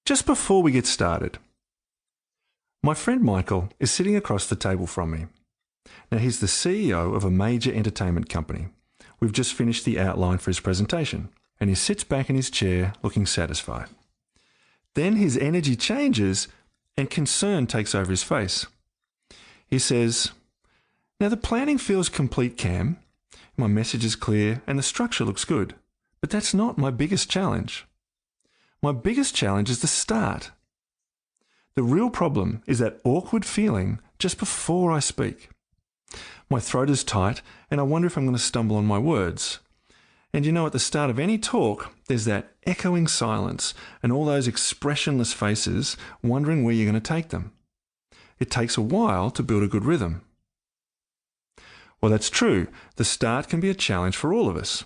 Just before we get started, my friend Michael is sitting across the table from me. Now, he's the CEO of a major entertainment company. We've just finished the outline for his presentation, and he sits back in his chair looking satisfied. Then his energy changes and concern takes over his face. He says, "Now the planning feels complete, Cam. My message is clear and the structure looks good, but that's not my biggest challenge. My biggest challenge is the start. The real problem is that awkward feeling just before I speak. My throat is tight and I wonder if I'm going to stumble on my words. And you know, at the start of any talk, there's that echoing silence and all those expressionless faces wondering where you're going to take them. It takes a while to build a good rhythm." Well, that's true. The start can be a challenge for all of us.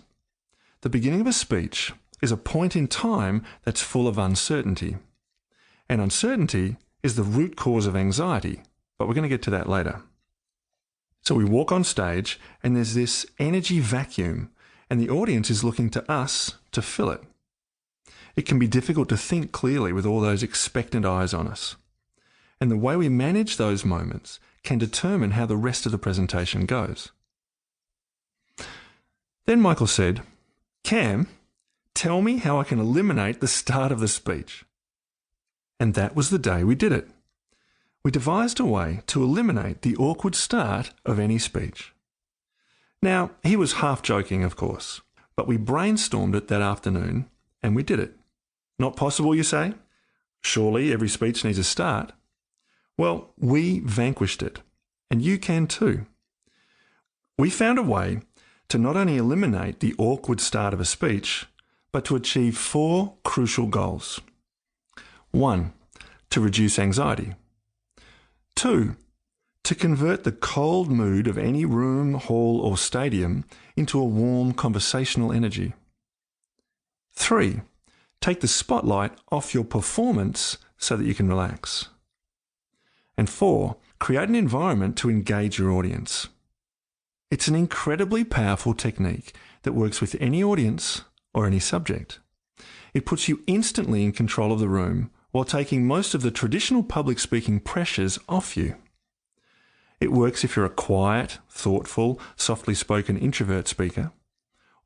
The beginning of a speech is a point in time that's full of uncertainty. And uncertainty is the root cause of anxiety, but we're going to get to that later. So we walk on stage and there's this energy vacuum and the audience is looking to us to fill it. It can be difficult to think clearly with all those expectant eyes on us. And the way we manage those moments can determine how the rest of the presentation goes. Then Michael said, "Cam, tell me how I can eliminate the start of the speech." And that was the day we did it. We devised a way to eliminate the awkward start of any speech. Now, he was half joking, of course, but we brainstormed it that afternoon and we did it. Not possible, you say? Surely every speech needs a start. Well, we vanquished it, and you can too. We found a way to not only eliminate the awkward start of a speech, but to achieve 4 crucial goals. 1, to reduce anxiety. 2, to convert the cold mood of any room, hall, or stadium into a warm conversational energy. 3, take the spotlight off your performance so that you can relax. And 4, create an environment to engage your audience. It's an incredibly powerful technique that works with any audience or any subject. It puts you instantly in control of the room while taking most of the traditional public speaking pressures off you. It works if you're a quiet, thoughtful, softly spoken introvert speaker,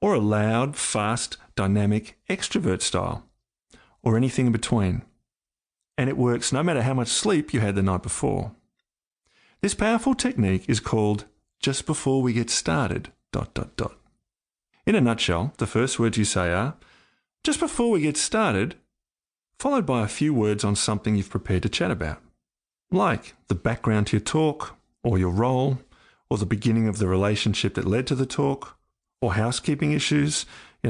or a loud, fast, dynamic extrovert style, or anything in between. And it works no matter how much sleep you had the night before. This powerful technique is called "just before we get started, ... In a nutshell, the first words you say are, "just before we get started," followed by a few words on something you've prepared to chat about, like the background to your talk, or your role, or the beginning of the relationship that led to the talk, or housekeeping issues,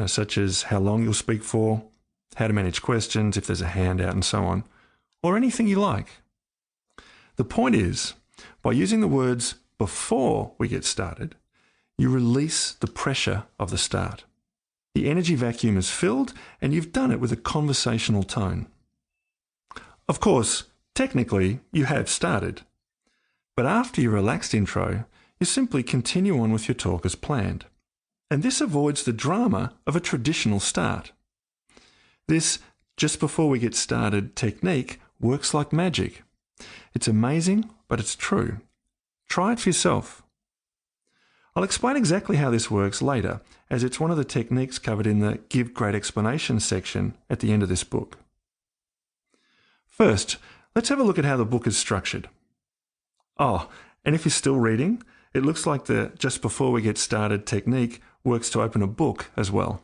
such as how long you'll speak for, how to manage questions if there's a handout and so on, or anything you like. The point is, by using the words "before we get started," you release the pressure of the start. The energy vacuum is filled and you've done it with a conversational tone. Of course, technically, you have started. But after your relaxed intro, you simply continue on with your talk as planned. And this avoids the drama of a traditional start. This "just before we get started" technique works like magic. It's amazing, but it's true. Try it for yourself. I'll explain exactly how this works later, as it's one of the techniques covered in the Give Great Explanations section at the end of this book. First, let's have a look at how the book is structured. Oh, and if you're still reading, it looks like the "just before we get started" technique works to open a book as well.